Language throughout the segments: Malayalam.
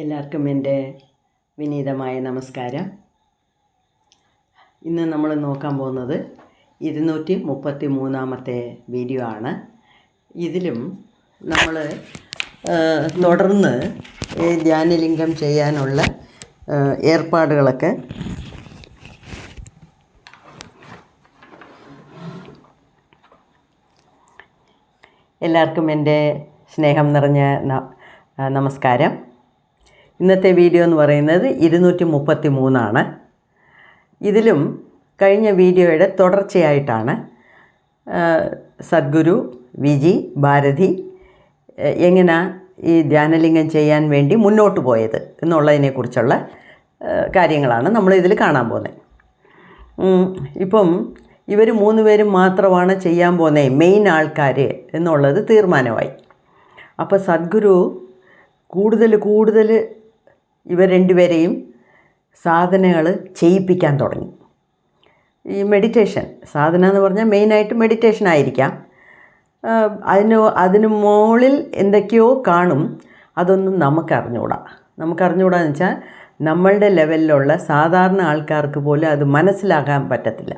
എല്ലാവർക്കും എൻ്റെ വിനീതമായ നമസ്കാരം. ഇന്ന് നമ്മൾ നോക്കാൻ പോകുന്നത് 233 വീഡിയോ ആണ്. ഇതിലും നമ്മൾ തുടർന്ന് ധ്യാനലിംഗം ചെയ്യാനുള്ള ഏർപ്പാടുകളൊക്കെ എല്ലാവർക്കും എൻ്റെ സ്നേഹം നിറഞ്ഞ നമസ്കാരം. ഇന്നത്തെ വീഡിയോ എന്ന് പറയുന്നത് 233 ആണ്. ഇതിലും കഴിഞ്ഞ വീഡിയോയുടെ തുടർച്ചയായിട്ടാണ് സദ്ഗുരു വിജി ഭാരതി എങ്ങനെ ഈ ധ്യാനലിംഗം ചെയ്യാൻ വേണ്ടി മുന്നോട്ട് പോയത് എന്നുള്ളതിനെക്കുറിച്ചുള്ള കാര്യങ്ങളാണ് നമ്മളിതിൽ കാണാൻ പോകുന്നത്. ഇപ്പം ഇവർ 3 പേരും മാത്രമാണ് ചെയ്യാൻ പോകുന്നത് മെയിൻ ആൾക്കാർ എന്നുള്ളത് തീരുമാനമായി. അപ്പോൾ സദ്ഗുരു കൂടുതൽ ഇവർ 2 പേരെയും സാധനകൾ ചെയ്യിപ്പിക്കാൻ തുടങ്ങി. ഈ മെഡിറ്റേഷൻ സാധന എന്ന് പറഞ്ഞാൽ മെയിനായിട്ട് മെഡിറ്റേഷൻ ആയിരിക്കാം. അതിന് മുകളിൽ എന്തൊക്കെയോ കാണും. അതൊന്നും നമുക്കറിഞ്ഞൂടാന്ന് വെച്ചാൽ നമ്മളുടെ ലെവലിലുള്ള സാധാരണ ആൾക്കാർക്ക് പോലും അത് മനസ്സിലാക്കാൻ പറ്റത്തില്ല.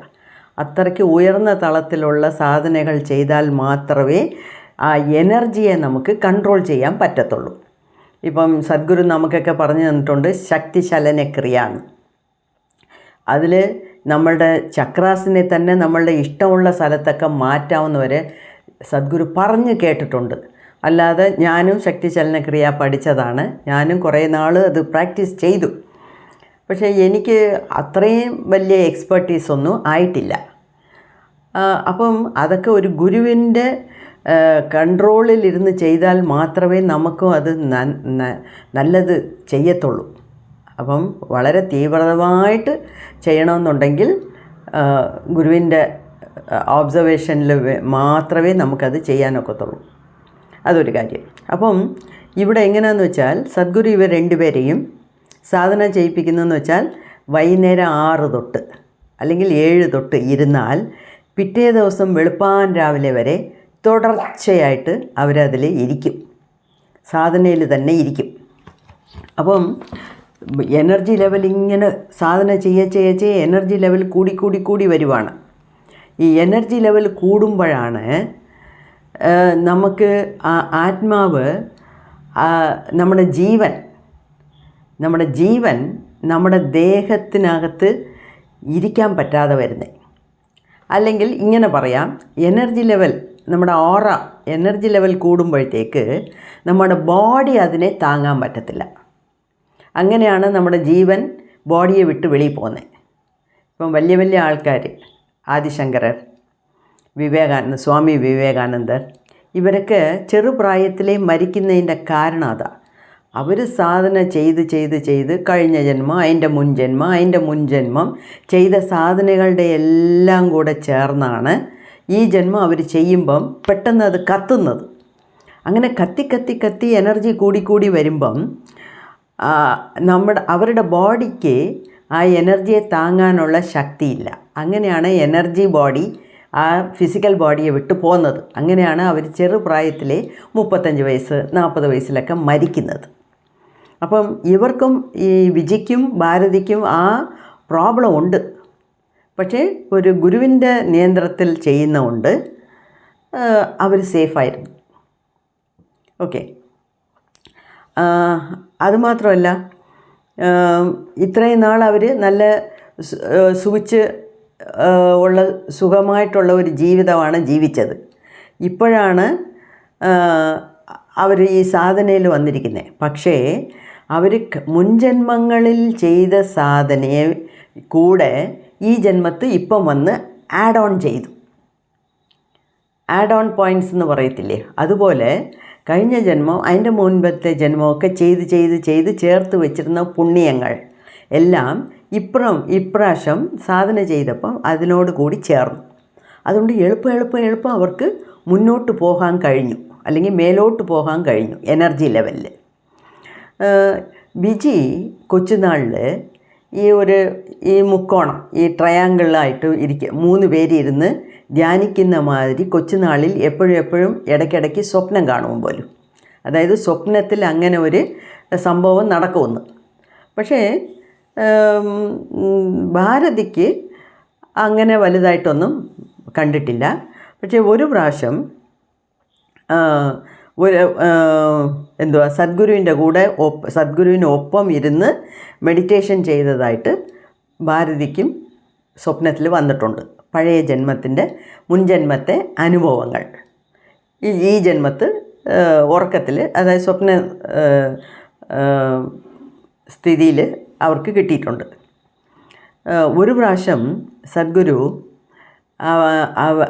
അത്രയ്ക്ക് ഉയർന്ന തലത്തിലുള്ള സാധനകൾ ചെയ്താൽ മാത്രമേ ആ എനർജിയെ നമുക്ക് കൺട്രോൾ ചെയ്യാൻ പറ്റത്തുള്ളൂ. ഇപ്പം സദ്ഗുരു നമുക്കൊക്കെ പറഞ്ഞു തന്നിട്ടുണ്ട് ശക്തിശലനക്രിയാണ്. അതിൽ നമ്മളുടെ ചക്രാസിനെ തന്നെ നമ്മളുടെ ഇഷ്ടമുള്ള സ്ഥലത്തൊക്കെ മാറ്റാവുന്നവരെ സദ്ഗുരു പറഞ്ഞു കേട്ടിട്ടുണ്ട്. അല്ലാതെ ഞാനും ശക്തിശലനക്രിയ പഠിച്ചതാണ്. ഞാനും കുറേ നാൾ അത് പ്രാക്ടീസ് ചെയ്തു. പക്ഷേ എനിക്ക് അത്രയും വലിയ എക്സ്പെർട്ടീസൊന്നും ആയിട്ടില്ല. അപ്പം അതൊക്കെ ഒരു ഗുരുവിൻ്റെ കൺട്രോളിലിരുന്ന് ചെയ്താൽ മാത്രമേ നമുക്കും അത് നല്ലത് ചെയ്യത്തുള്ളൂ. അപ്പം വളരെ തീവ്രമായിട്ട് ചെയ്യണമെന്നുണ്ടെങ്കിൽ ഗുരുവിൻ്റെ ഒബ്സർവേഷനിൽ മാത്രമേ നമുക്കത് ചെയ്യാനൊക്കത്തുള്ളൂ. അതൊരു കാര്യം. അപ്പം ഇവിടെ എങ്ങനെയാണെന്ന് വെച്ചാൽ സദ്ഗുരു ഇവർ 2 പേരെയും സാധന ചെയ്യിപ്പിക്കുന്നതെന്ന് വെച്ചാൽ വൈകുന്നേരം 6 തൊട്ട് അല്ലെങ്കിൽ 7 തൊട്ട് ഇരുന്നാൽ പിറ്റേ ദിവസം വെളുപ്പാൻ രാവിലെ വരെ തുടർച്ചയായിട്ട് അവരതിൽ ഇരിക്കും, സാധനയിൽ തന്നെ ഇരിക്കും. അപ്പം എനർജി ലെവൽ ഇങ്ങനെ സാധന ചെയ്യ എനർജി ലെവൽ കൂടി വരുവാണ്. ഈ എനർജി ലെവൽ കൂടുമ്പോഴാണ് നമുക്ക് ആ ആത്മാവ് നമ്മുടെ ജീവൻ നമ്മുടെ ദേഹത്തിനകത്ത് ഇരിക്കാൻ പറ്റാതെ വരുന്നത്. അല്ലെങ്കിൽ ഇങ്ങനെ പറയാം, എനർജി ലെവൽ നമ്മുടെ ഓറ എനർജി ലെവൽ കൂടുമ്പോഴത്തേക്ക് നമ്മുടെ ബോഡി അതിനെ താങ്ങാൻ പറ്റത്തില്ല. അങ്ങനെയാണ് നമ്മുടെ ജീവൻ ബോഡിയെ വിട്ട് വെളിയിൽ പോകുന്നത്. ഇപ്പം വലിയ ആൾക്കാർ ആദിശങ്കരർ, സ്വാമി വിവേകാനന്ദർ, ഇവരൊക്കെ ചെറുപ്രായത്തിലേ മരിക്കുന്നതിൻ്റെ കാരണം അതാ. അവർ സാധന ചെയ്ത് കഴിഞ്ഞ ജന്മം, അതിൻ്റെ മുൻജന്മം ചെയ്ത സാധനകളുടെ എല്ലാം കൂടെ ചേർന്നാണ് ഈ ജന്മം അവർ ചെയ്യുമ്പം പെട്ടെന്ന് അത് കത്തുന്നത്. അങ്ങനെ കത്തി എനർജി കൂടി വരുമ്പം അവരുടെ ബോഡിക്ക് ആ എനർജിയെ താങ്ങാനുള്ള ശക്തിയില്ല. അങ്ങനെയാണ് എനർജി ബോഡി ആ ഫിസിക്കൽ ബോഡിയെ വിട്ട് പോകുന്നത്. അങ്ങനെയാണ് അവർ ചെറുപ്രായത്തിലെ 35 വയസ്സ് 40 വയസ്സിലൊക്കെ മരിക്കുന്നത്. അപ്പം ഇവർക്കും ഈ വിജിക്കും ഭാരതിക്കും ആ പ്രോബ്ലം ഉണ്ട്. പക്ഷേ ഒരു ഗുരുവിൻ്റെ നിയന്ത്രണത്തിൽ ചെയ്യുന്നതുകൊണ്ട് അവർ സേഫായിരുന്നു. ഓക്കെ. അതുമാത്രമല്ല, ഇത്രയും നാൾ അവർ നല്ല സുഖമായിട്ടുള്ള ഒരു ജീവിതമാണ് ജീവിച്ചത്. ഇപ്പോഴാണ് അവർ ഈ സാധനയിൽ വന്നിരിക്കുന്നത്. പക്ഷേ അവർ മുൻജന്മങ്ങളിൽ ചെയ്ത സാധനയെ കൂടെ ഈ ജന്മത്ത് ഇപ്പം വന്ന് ആഡ് ഓൺ ചെയ്തു. ആഡ് ഓൺ പോയിൻറ്റ്സ് എന്ന് പറയത്തില്ലേ, അതുപോലെ കഴിഞ്ഞ ജന്മം അതിൻ്റെ മുൻപത്തെ ജന്മമൊക്കെ ചെയ്ത് ചേർത്ത് വെച്ചിരുന്ന പുണ്യങ്ങൾ എല്ലാം ഇപ്രാവശ്യം സാധന ചെയ്തപ്പം അതിനോട് കൂടി ചേർന്നു. അതുകൊണ്ട് എളുപ്പം അവർക്ക് മുന്നോട്ട് പോകാൻ കഴിഞ്ഞു, അല്ലെങ്കിൽ മേലോട്ട് പോകാൻ കഴിഞ്ഞു എനർജി ലെവലിൽ. വിജി കൊച്ചുനാളിൽ ഈ മുക്കോണം ഈ ട്രയാങ്കിളായിട്ട് 3 പേരിരുന്ന് ധ്യാനിക്കുന്ന മാതിരി കൊച്ചുനാളിൽ എപ്പോഴും ഇടയ്ക്കിടയ്ക്ക് സ്വപ്നം കാണും പോലും. അതായത് സ്വപ്നത്തിൽ അങ്ങനെ ഒരു സംഭവം നടക്കുമെന്ന്. പക്ഷേ ഭാരതിക്ക് അങ്ങനെ വലുതായിട്ടൊന്നും കണ്ടിട്ടില്ല. പക്ഷേ ഒരു പ്രാവശ്യം ഒരു സദ്ഗുരുവിൻ്റെ കൂടെ സദ്ഗുരുവിനൊപ്പം ഇരുന്ന് മെഡിറ്റേഷൻ ചെയ്തതായിട്ട് ഭാരതിക്കും സ്വപ്നത്തിൽ വന്നിട്ടുണ്ട്. പഴയ ജന്മത്തിൻ്റെ മുൻജന്മത്തെ അനുഭവങ്ങൾ ഈ ജന്മത്ത് ഉറക്കത്തിൽ, അതായത് സ്വപ്ന സ്ഥിതിയിൽ അവർക്ക് കിട്ടിയിട്ടുണ്ട്. ഒരു പ്രാവശ്യം സദ്ഗുരു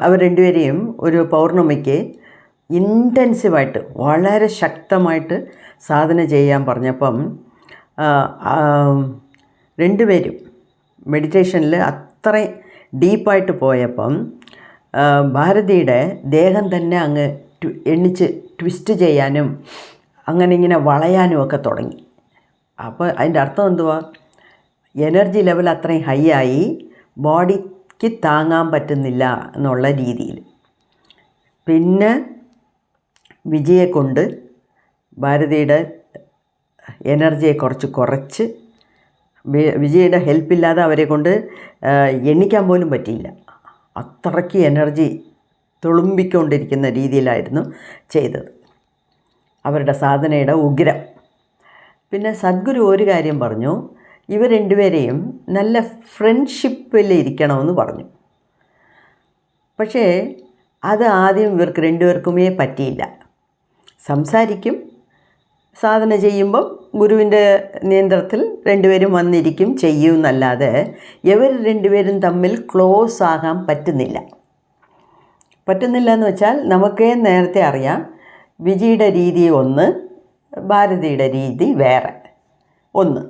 അവർ രണ്ടുപേരെയും ഒരു പൗർണമിക്ക് ഇൻറ്റൻസീവായിട്ട് വളരെ ശക്തമായിട്ട് സാധന ചെയ്യാൻ പറഞ്ഞപ്പം രണ്ടുപേരും മെഡിറ്റേഷനിൽ അത്രയും ഡീപ്പായിട്ട് പോയപ്പം ഭാരതിയുടെ ദേഹം തന്നെ അങ്ങ് എണ്ണിച്ച് ട്വിസ്റ്റ് ചെയ്യാനും അങ്ങനെ ഇങ്ങനെ വളയാനും ഒക്കെ തുടങ്ങി. അപ്പോൾ അതിൻ്റെ അർത്ഥം എന്തുവാ? എനർജി ലെവൽ അത്രയും ഹൈ ആയി ബോഡിക്ക് താങ്ങാൻ പറ്റുന്നില്ല എന്നുള്ള രീതിയിൽ. പിന്നെ വിജയെ കൊണ്ട് ഭാരതിയുടെ എനർജിയെ കുറച്ച് വിജയുടെ ഹെൽപ്പില്ലാതെ അവരെ കൊണ്ട് എണ്ണിക്കാൻ പോലും പറ്റിയില്ല. അത്രയ്ക്ക് എനർജി തുളുമ്പിക്കൊണ്ടിരിക്കുന്ന രീതിയിലായിരുന്നു ചെയ്തത്, അവരുടെ സാധനയുടെ ഉഗ്രം. പിന്നെ സദ്ഗുരു ഒരു കാര്യം പറഞ്ഞു, ഇവർ രണ്ടുപേരെയും നല്ല ഫ്രണ്ട്ഷിപ്പിലിരിക്കണമെന്ന് പറഞ്ഞു. പക്ഷേ അത് ആദ്യം ഇവർക്ക് രണ്ടുപേർക്കുമേ പറ്റിയില്ല. സംസാരിക്കും, സാധന ചെയ്യുമ്പം ഗുരുവിൻ്റെ നിയന്ത്രണത്തിൽ രണ്ടുപേരും വന്നിരിക്കും, ചെയ്യും എന്നല്ലാതെ ഇവർ രണ്ടുപേരും തമ്മിൽ ക്ലോസ് ആകാൻ പറ്റുന്നില്ല എന്ന് വെച്ചാൽ നമുക്കേ നേരത്തെ അറിയാം, വിജയുടെ രീതി ഒന്ന്, ഭാരതിയുടെ രീതി വേറെ ഒന്ന്.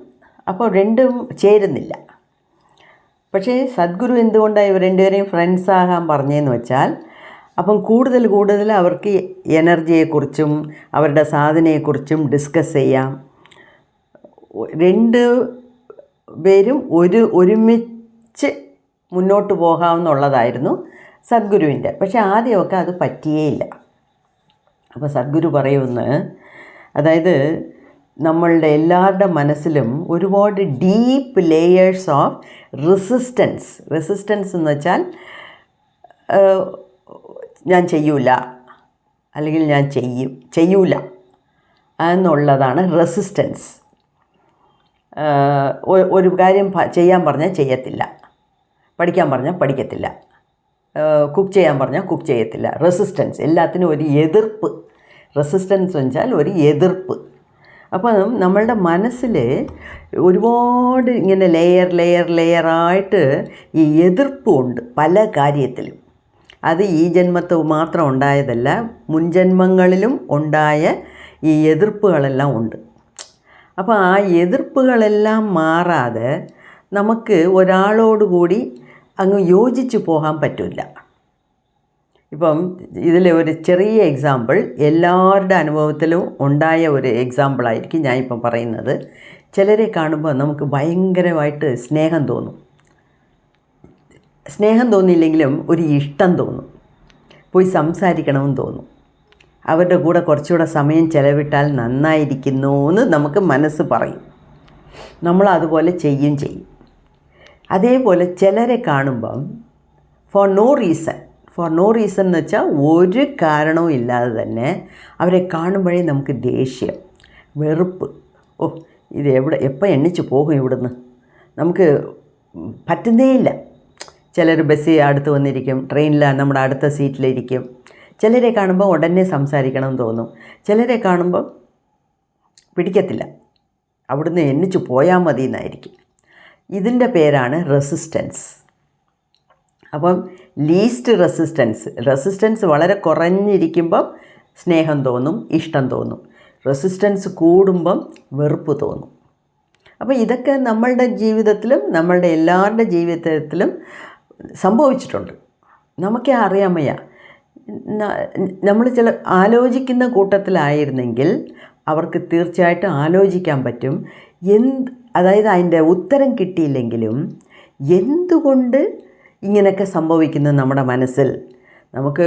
അപ്പോൾ രണ്ടും ചേരുന്നില്ല. പക്ഷേ സദ്ഗുരു എന്തുകൊണ്ടാണ് ഇവർ രണ്ടുപേരെയും ഫ്രണ്ട്സ് ആകാൻ പറഞ്ഞതെന്ന് വെച്ചാൽ, അപ്പം കൂടുതൽ അവർക്ക് എനർജിയെക്കുറിച്ചും അവരുടെ സാധനയെക്കുറിച്ചും ഡിസ്കസ് ചെയ്യാം. രണ്ട് പേരും ഒരുമിച്ച് മുന്നോട്ട് പോകാമെന്നുള്ളതായിരുന്നു സദ്ഗുരുവിൻ്റെ. പക്ഷേ ആദ്യമൊക്കെ അത് പറ്റിയേയില്ല. അപ്പോൾ സദ്ഗുരു പറയുമെന്ന്, അതായത് നമ്മളുടെ എല്ലാവരുടെ മനസ്സിലും ഒരുപാട് ഡീപ്പ് ലേയേഴ്സ് ഓഫ് റെസിസ്റ്റൻസ് എന്ന് വെച്ചാൽ ഞാൻ ചെയ്യൂല, അല്ലെങ്കിൽ ഞാൻ ചെയ്യൂല എന്നുള്ളതാണ് റെസിസ്റ്റൻസ്. ഒരു കാര്യം ചെയ്യാൻ പറഞ്ഞാൽ ചെയ്യത്തില്ല, പഠിക്കാൻ പറഞ്ഞാൽ പഠിക്കത്തില്ല, കുക്ക് ചെയ്യാൻ പറഞ്ഞാൽ കുക്ക് ചെയ്യത്തില്ല. റെസിസ്റ്റൻസ്, എല്ലാത്തിനും ഒരു എതിർപ്പ്. റെസിസ്റ്റൻസ് വെച്ചാൽ ഒരു എതിർപ്പ്. അപ്പം നമ്മളുടെ മനസ്സിൽ ഒരുപാട് ഇങ്ങനെ ലെയറായിട്ട് ഈ എതിർപ്പുണ്ട് പല കാര്യത്തിലും. അത് ഈ ജന്മത്ത് മാത്രം ഉണ്ടായതല്ല, മുൻജന്മങ്ങളിലും ഉണ്ടായ ഈ എതിർപ്പുകളെല്ലാം ഉണ്ട്. അപ്പോൾ ആ എതിർപ്പുകളെല്ലാം മാറാതെ നമുക്ക് ഒരാളോടുകൂടി അങ്ങ് യോജിച്ച് പോകാൻ പറ്റില്ല. ഇപ്പം ഇതിൽ ഒരു ചെറിയ എക്സാമ്പിൾ, എല്ലാവരുടെ അനുഭവത്തിലും ഉണ്ടായ ഒരു എക്സാമ്പിളായിരിക്കും ഞാനിപ്പം പറയുന്നത്. ചിലരെ കാണുമ്പോൾ നമുക്ക് ഭയങ്കരമായിട്ട് സ്നേഹം തോന്നും. സ്നേഹം തോന്നിയില്ലെങ്കിലും ഒരു ഇഷ്ടം തോന്നും, പോയി സംസാരിക്കണമെന്ന് തോന്നും, അവരുടെ കൂടെ കുറച്ചുകൂടെ സമയം ചിലവിട്ടാൽ നന്നായിരിക്കുന്നു എന്ന് നമുക്ക് മനസ്സ് പറയും. നമ്മൾ അതുപോലെ ചെയ്യും. അതേപോലെ ചിലരെ കാണുമ്പം ഫോർ നോ റീസൺ എന്ന് വെച്ചാൽ ഒരു കാരണവും ഇല്ലാതെ തന്നെ അവരെ കാണുമ്പോഴേ നമുക്ക് ദേഷ്യം, വെറുപ്പ്, ഇത് എപ്പോൾ എണ്ണിച്ച് പോകും ഇവിടുന്ന്, നമുക്ക് പറ്റുന്നേയില്ല. ചിലർ ബസ്സിൽ അടുത്ത് വന്നിരിക്കും, ട്രെയിനിൽ നമ്മുടെ അടുത്ത സീറ്റിലിരിക്കും. ചിലരെ കാണുമ്പോൾ ഉടനെ സംസാരിക്കണം തോന്നും, ചിലരെ കാണുമ്പോൾ പിടിക്കത്തില്ല, അവിടുന്ന് എണ്ണിച്ച് പോയാൽ മതി എന്നായിരിക്കും. ഇതിൻ്റെ പേരാണ് റെസിസ്റ്റൻസ്. അപ്പം ലീസ്റ്റ് റെസിസ്റ്റൻസ് വളരെ കുറഞ്ഞിരിക്കുമ്പം സ്നേഹം തോന്നും, ഇഷ്ടം തോന്നും. റെസിസ്റ്റൻസ് കൂടുമ്പം വെറുപ്പ് തോന്നും. അപ്പോൾ ഇതൊക്കെ നമ്മളുടെ ജീവിതത്തിലും നമ്മളുടെ എല്ലാവരുടെ ജീവിതത്തിലും സംഭവിച്ചിട്ടുണ്ട്. നമുക്കേ അറിയാൻ വയ്യ. നമ്മൾ ചില ആലോചിക്കുന്ന കൂട്ടത്തിലായിരുന്നെങ്കിൽ അവർക്ക് തീർച്ചയായിട്ടും ആലോചിക്കാൻ പറ്റും. അതായത് അതിൻ്റെ ഉത്തരം കിട്ടിയില്ലെങ്കിലും എന്തുകൊണ്ട് ഇങ്ങനെയൊക്കെ സംഭവിക്കുന്നു നമ്മുടെ മനസ്സിൽ. നമുക്ക്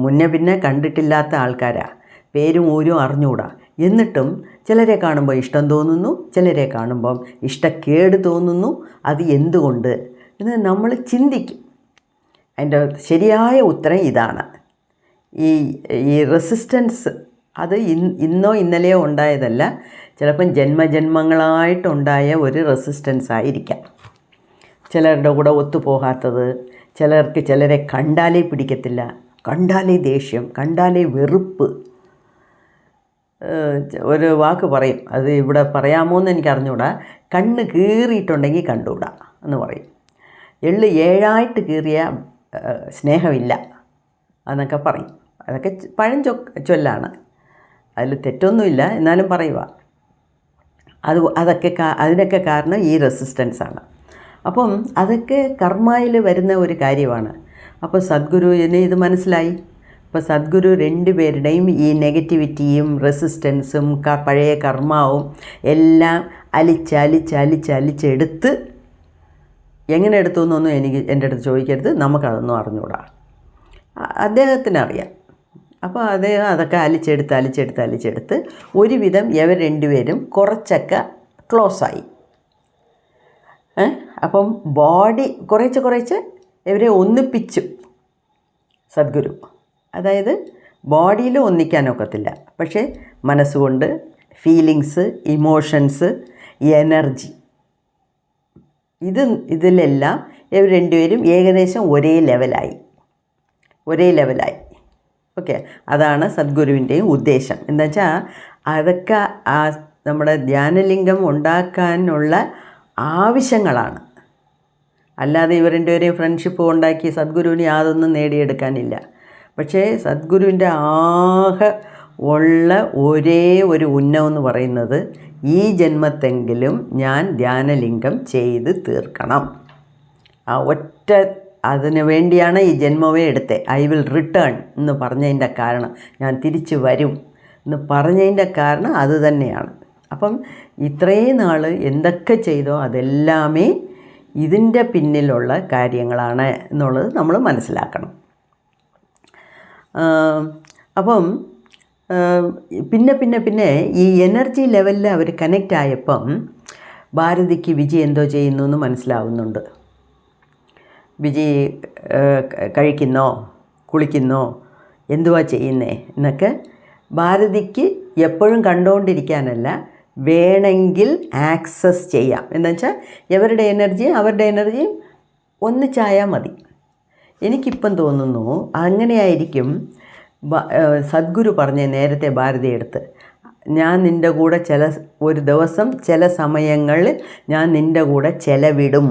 മുന്നേ പിന്നെ കണ്ടിട്ടില്ലാത്ത ആൾക്കാരാണ്, പേരും ഊരും അറിഞ്ഞുകൂടാ. എന്നിട്ടും ചിലരെ കാണുമ്പോൾ ഇഷ്ടം തോന്നുന്നു, ചിലരെ കാണുമ്പം ഇഷ്ടക്കേട് തോന്നുന്നു. അത് എന്തുകൊണ്ട് എന്ന് നമ്മൾ ചിന്തിക്കും. അതിൻ്റെ ശരിയായ ഉത്തരം ഇതാണ്. ഈ റെസിസ്റ്റൻസ് അത് ഇന്നോ ഇന്നലെയോ ഉണ്ടായതല്ല, ചിലപ്പം ജന്മജന്മങ്ങളായിട്ടുണ്ടായ ഒരു റെസിസ്റ്റൻസ് ആയിരിക്കാം. ചിലരുടെ കൂടെ ഒത്തുപോകാത്തത്, ചിലർക്ക് ചിലരെ കണ്ടാലേ പിടിക്കത്തില്ല, കണ്ടാലേ ദേഷ്യം, കണ്ടാലേ വെറുപ്പ്. ഒരു വാക്ക് പറയും, അത് ഇവിടെ പറയാമോ എന്ന് എനിക്ക് അറിഞ്ഞുകൂടാ. കണ്ണ് കീറിയിട്ടുണ്ടെങ്കിൽ കണ്ടുകൂടാ എന്ന് പറയും. എള്ള് 7 കീറിയ സ്നേഹമില്ല എന്നൊക്കെ പറയും. അതൊക്കെ ചൊല്ലാണ്, അതിൽ തെറ്റൊന്നുമില്ല, എന്നാലും പറയുക. അതിനൊക്കെ കാരണം ഈ റെസിസ്റ്റൻസാണ്. അപ്പം അതൊക്കെ കർമ്മയിൽ വരുന്ന ഒരു കാര്യമാണ്. അപ്പോൾ സദ്ഗുരുവിന് ഇത് മനസ്സിലായി. അപ്പോൾ സദ്ഗുരു 2 പേരുടെയും ഈ നെഗറ്റിവിറ്റിയും റെസിസ്റ്റൻസും പഴയ കർമ്മവും എല്ലാം അലിച്ചെടുത്ത്, എങ്ങനെ എടുത്തു എന്നൊന്നും എൻ്റെ അടുത്ത് ചോദിക്കരുത്, നമുക്കതൊന്നും അറിഞ്ഞുകൂടാ, അദ്ദേഹത്തിനറിയാം. അപ്പോൾ അദ്ദേഹം അതൊക്കെ അലിച്ചെടുത്ത് ഒരുവിധം ഇവർ 2 പേരും കുറച്ചൊക്കെ ക്ലോസായി. അപ്പം ബോഡി കുറച്ച് ഇവരെ ഒന്നിപ്പിച്ചു സദ്ഗുരു. അതായത് ബോഡിയിൽ ഒന്നിക്കാനൊക്കത്തില്ല, പക്ഷേ മനസ്സുകൊണ്ട് ഫീലിങ്സ്, ഇമോഷൻസ്, എനർജി, ഇതിലെല്ലാം ഇവർ 2 പേരും ഏകദേശം ഒരേ ലെവലായി. ഓക്കെ, അതാണ് സദ്ഗുരുവിൻ്റെയും ഉദ്ദേശം. എന്താ വെച്ചാൽ അതൊക്കെ നമ്മുടെ ധ്യാനലിംഗം ഉണ്ടാക്കാനുള്ള ആവശ്യങ്ങളാണ്. അല്ലാതെ ഇവർ 2 പേരെയും ഫ്രണ്ട്ഷിപ്പ് ഉണ്ടാക്കി സദ്ഗുരുവിന് യാതൊന്നും നേടിയെടുക്കാനില്ല. പക്ഷേ സദ്ഗുരുവിൻ്റെ ആകെ ഉള്ള ഒരേ ഒരു ഉന്നം എന്ന് പറയുന്നത്, ഈ ജന്മത്തെങ്കിലും ഞാൻ ധ്യാനലിംഗം ചെയ്ത് തീർക്കണം. ആ ഒറ്റ അതിന് വേണ്ടിയാണ് ഈ ജന്മമേ എടുത്തത്. ഐ വിൽ റിട്ടേൺ എന്ന് പറഞ്ഞതിൻ്റെ കാരണം, ഞാൻ തിരിച്ചു വരും എന്ന് പറഞ്ഞതിൻ്റെ കാരണം അത് തന്നെയാണ്. അപ്പം ഇത്രയും നാൾ എന്തൊക്കെ ചെയ്തോ അതെല്ലാമേ ഇതിൻ്റെ പിന്നിലുള്ള കാര്യങ്ങളാണ് എന്നുള്ളത് നമ്മൾ മനസ്സിലാക്കണം. അപ്പം പിന്നെ ഈ എനർജി ലെവലിൽ അവർ കണക്റ്റ് ആയപ്പം ഭാരതിക്ക് വിജയ് എന്തോ ചെയ്യുന്നു എന്ന് മനസ്സിലാവുന്നുണ്ട്. വിജയ് കഴിക്കുന്നോ കുളിക്കുന്നോ എന്തുവാ ചെയ്യുന്നേ എന്നൊക്കെ ഭാരതിക്ക് എപ്പോഴും കണ്ടുകൊണ്ടിരിക്കാനല്ല, വേണമെങ്കിൽ ആക്സസ് ചെയ്യാം. എന്നുവെച്ചാൽ ഇവരുടെ എനർജിയും അവരുടെ എനർജിയും ഒന്നിച്ചായാൽ മതി. എനിക്കിപ്പം തോന്നുന്നു അങ്ങനെയായിരിക്കും സദ്ഗുരു പറഞ്ഞ നേരത്തെ ഭാരതി എടുത്ത്, ഞാൻ നിൻ്റെ കൂടെ ഒരു ദിവസം ചില സമയങ്ങളിൽ ഞാൻ നിൻ്റെ കൂടെ ചെലവിടും.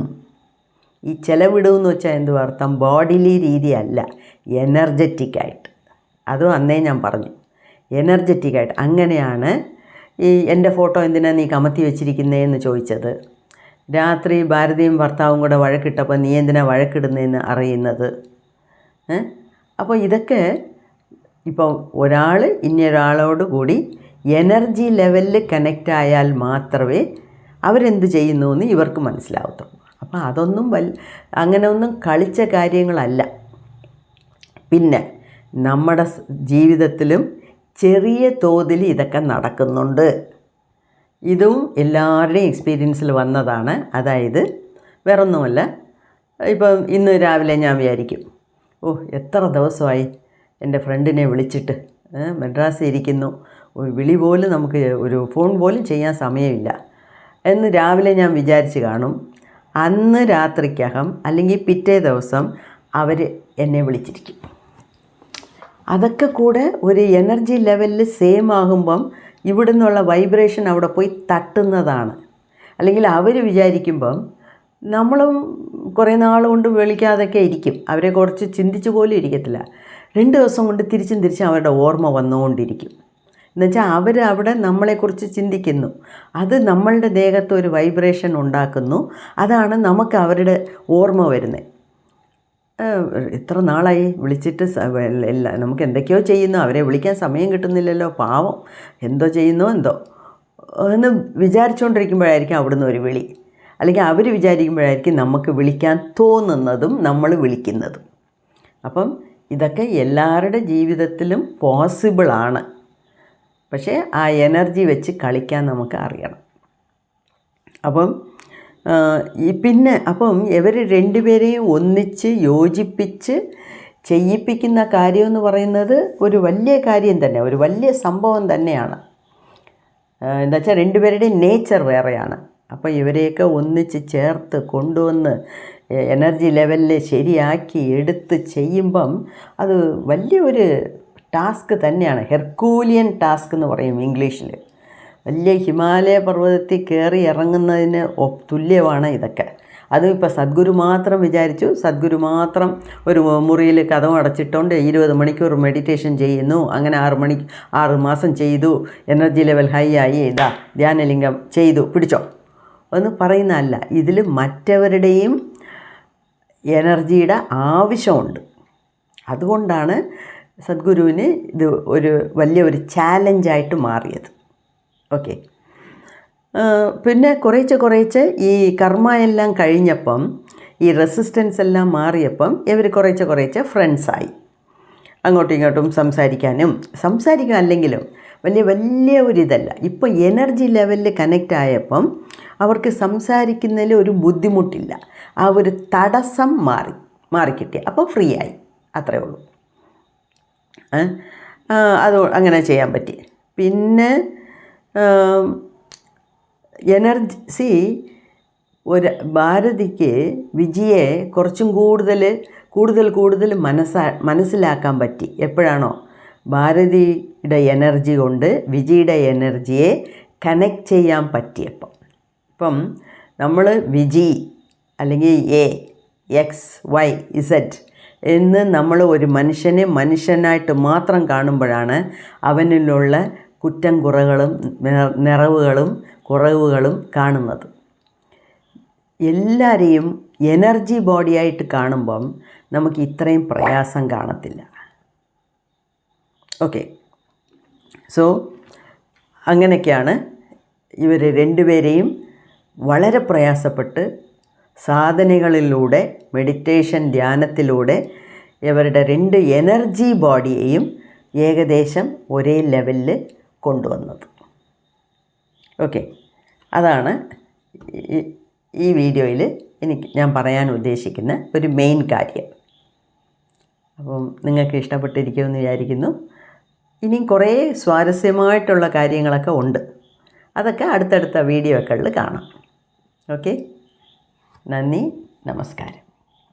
ഈ ചെലവിടും എന്ന് വെച്ചാൽ എന്തു അർത്ഥം? ബോഡിലി രീതിയല്ല, എനർജറ്റിക്കായിട്ട്. അതും അന്നേ ഞാൻ പറഞ്ഞു, എനർജറ്റിക്കായിട്ട്. അങ്ങനെയാണ് ഈ എൻ്റെ ഫോട്ടോ എന്തിനാണ് നീ കമത്തി വെച്ചിരിക്കുന്നതെന്ന് ചോദിച്ചത്. രാത്രി ഭാരതിയും ഭർത്താവും കൂടെ വഴക്കിട്ടപ്പോൾ നീ എന്തിനാണ് വഴക്കിടുന്നതെന്ന് അറിയുന്നത്. അപ്പോൾ ഇതൊക്കെ ഇപ്പോൾ ഒരാൾ ഇന്നൊരാളോട് കൂടി എനർജി ലെവലിൽ കണക്റ്റ് ആയാൽ മാത്രമേ അവരെന്ത് ചെയ്യുന്നു എന്ന് ഇവർക്ക് മനസ്സിലാവത്തുള്ളൂ. അപ്പോൾ അതൊന്നും അങ്ങനെ ഒന്നും കളിച്ച കാര്യങ്ങളല്ല. പിന്നെ നമ്മുടെ ജീവിതത്തിലും ചെറിയ തോതിൽ ഇതൊക്കെ നടക്കുന്നുണ്ട്. ഇതും എല്ലാവരുടെയും എക്സ്പീരിയൻസിൽ വന്നതാണ്. അതായത് വേറൊന്നുമല്ല, ഇപ്പം ഇന്ന് രാവിലെ ഞാൻ വിചാരിക്കും, എത്ര ദിവസമായി എൻ്റെ ഫ്രണ്ടിനെ വിളിച്ചിട്ട്, മദ്രാസിൽ ഇരിക്കുന്നു, ഒരു വിളി പോലും നമുക്ക് ഒരു ഫോൺ പോലും ചെയ്യാൻ സമയമില്ല എന്ന് രാവിലെ ഞാൻ വിചാരിച്ച് കാണും. അന്ന് രാത്രിക്കകം അല്ലെങ്കിൽ പിറ്റേ ദിവസം അവർ എന്നെ വിളിച്ചിരിക്കും. അതൊക്കെ കൂടെ ഒരു എനർജി ലെവലിൽ സെയിം ആകുമ്പം ഇവിടെ നിന്നുള്ള വൈബ്രേഷൻ അവിടെ പോയി തട്ടുന്നതാണ്. അല്ലെങ്കിൽ അവർ വിചാരിക്കുമ്പം നമ്മളും കുറേ നാൾ കൊണ്ട് വിളിക്കാതൊക്കെ ഇരിക്കും, അവരെ കുറച്ച് ചിന്തിച്ച് പോലും ഇരിക്കത്തില്ല. 2 ദിവസം കൊണ്ട് തിരിച്ചും അവരുടെ ഓർമ്മ വന്നുകൊണ്ടിരിക്കും. എന്നുവെച്ചാൽ അവരവിടെ നമ്മളെക്കുറിച്ച് ചിന്തിക്കുന്നു, അത് നമ്മളുടെ ദേഹത്ത് ഒരു വൈബ്രേഷൻ ഉണ്ടാക്കുന്നു. അതാണ് നമുക്ക് അവരുടെ ഓർമ്മ വരുന്നത്. എത്ര നാളായി വിളിച്ചിട്ട് നമുക്ക് എന്തൊക്കെയോ ചെയ്യുന്നു, അവരെ വിളിക്കാൻ സമയം കിട്ടുന്നില്ലല്ലോ, പാവം എന്തോ ചെയ്യുന്നോ എന്തോ എന്ന് വിചാരിച്ചുകൊണ്ടിരിക്കുമ്പോഴായിരിക്കും അവിടുന്ന് ഒരു വിളി. അല്ലെങ്കിൽ അവർ വിചാരിക്കുമ്പോഴായിരിക്കും നമുക്ക് വിളിക്കാൻ തോന്നുന്നതും നമ്മൾ വിളിക്കുന്നതും. അപ്പം ഇതൊക്കെ എല്ലാവരുടെ ജീവിതത്തിലും പോസിബിളാണ്. പക്ഷേ ആ എനർജി വെച്ച് കളിക്കാൻ നമുക്ക് അറിയണം. അപ്പം ഇവർ രണ്ടുപേരെയും ഒന്നിച്ച് യോജിപ്പിച്ച് ചെയ്യിപ്പിക്കുന്ന കാര്യമെന്ന് പറയുന്നത് ഒരു വലിയ കാര്യം തന്നെ, ഒരു വലിയ സംഭവം തന്നെയാണ്. എന്താ വെച്ചാൽ രണ്ടുപേരുടെയും നേച്ചർ വേറെയാണ്. അപ്പോൾ ഇവരെയൊക്കെ ഒന്നിച്ച് ചേർത്ത് കൊണ്ടുവന്ന് എനർജി ലെവലിൽ ശരിയാക്കി എടുത്ത് ചെയ്യുമ്പം അത് വലിയൊരു ടാസ്ക് തന്നെയാണ്. ഹെർക്കൂലിയൻ ടാസ്ക് എന്ന് പറയും ഇംഗ്ലീഷിൽ. വലിയ ഹിമാലയ പർവ്വതത്തിൽ കയറി ഇറങ്ങുന്നതിന് തുല്യമാണ് ഇതൊക്കെ. അതും ഇപ്പോൾ സദ്ഗുരു മാത്രം വിചാരിച്ചു, സദ്ഗുരു മാത്രം ഒരു മുറിയിൽ കതവ് അടച്ചിട്ടുകൊണ്ട് 20 മണിക്കൂർ മെഡിറ്റേഷൻ ചെയ്യുന്നു, അങ്ങനെ 6 മാസം ചെയ്തു, എനർജി ലെവൽ ഹൈ ആയി, ഇതാ ധ്യാനലിംഗം ചെയ്തു, പിടിച്ചോ എന്ന് പറയുന്നതല്ല. ഇതിൽ മറ്റവരുടെയും എനർജിയുടെ ആവശ്യമുണ്ട്. അതുകൊണ്ടാണ് സദ്ഗുരുവിന് ഇത് വലിയൊരു ചാലഞ്ചായിട്ട് മാറിയത്. ഓക്കെ. പിന്നെ കുറേശ്ശെ ഈ കർമ്മ എല്ലാം കഴിഞ്ഞപ്പം, ഈ റെസിസ്റ്റൻസ് എല്ലാം മാറിയപ്പം ഇവർ കുറേശ്ശെ ഫ്രണ്ട്സായി. അങ്ങോട്ടും ഇങ്ങോട്ടും സംസാരിക്കാൻ അല്ലെങ്കിലും വലിയ ഒരിതല്ല. ഇപ്പോൾ എനർജി ലെവലിൽ കണക്റ്റ് ആയപ്പം അവർക്ക് സംസാരിക്കുന്നതിൽ ഒരു ബുദ്ധിമുട്ടില്ല. ആ ഒരു തടസ്സം മാറിക്കിട്ടി. അപ്പോൾ ഫ്രീ ആയി, അത്രയേ ഉള്ളൂ. അത് അങ്ങനെ ചെയ്യാൻ പറ്റി. പിന്നെ എനർജി ഭാരതിക്ക് വിജിയെ കുറച്ചും കൂടുതൽ മനസ്സിലാക്കാൻ പറ്റി. എപ്പോഴാണോ ഭാരതിയുടെ എനർജി കൊണ്ട് വിജിയുടെ എനർജിയെ കണക്ട് ചെയ്യാൻ പറ്റിയപ്പം. ഇപ്പം നമ്മൾ വിജി അല്ലെങ്കിൽ XYZ എന്ന് നമ്മൾ ഒരു മനുഷ്യനെ മനുഷ്യനായിട്ട് മാത്രം കാണുമ്പോഴാണ് അവനിലുള്ള കുറ്റം നിറവുകളും കുറവുകളും കാണുന്നത്. എല്ലാവരെയും എനർജി ബോഡിയായിട്ട് കാണുമ്പം നമുക്ക് ഇത്രയും പ്രയാസം കാണത്തില്ല. ഓക്കെ. സോ അങ്ങനെയൊക്കെയാണ് ഇവർ രണ്ടുപേരെയും വളരെ പ്രയാസപ്പെട്ട് സാധനകളിലൂടെ, മെഡിറ്റേഷൻ ധ്യാനത്തിലൂടെ ഇവരുടെ 2 എനർജി ബോഡിയെയും ഏകദേശം ഒരേ ലെവലിൽ കൊണ്ടുവന്നത്. ഓക്കെ. അതാണ് ഈ വീഡിയോയിൽ ഞാൻ പറയാൻ ഉദ്ദേശിക്കുന്ന ഒരു മെയിൻ കാര്യം. അപ്പം നിങ്ങൾക്ക് ഇഷ്ടപ്പെട്ടിരിക്കുമെന്ന് വിചാരിക്കുന്നു. ഇനിയും കുറേ സ്വാരസ്യമായിട്ടുള്ള കാര്യങ്ങളൊക്കെ ഉണ്ട്. അതൊക്കെ അടുത്തടുത്ത വീഡിയോകളിൽ കാണാം. ഓക്കെ. നന്ദി, നമസ്കാരം.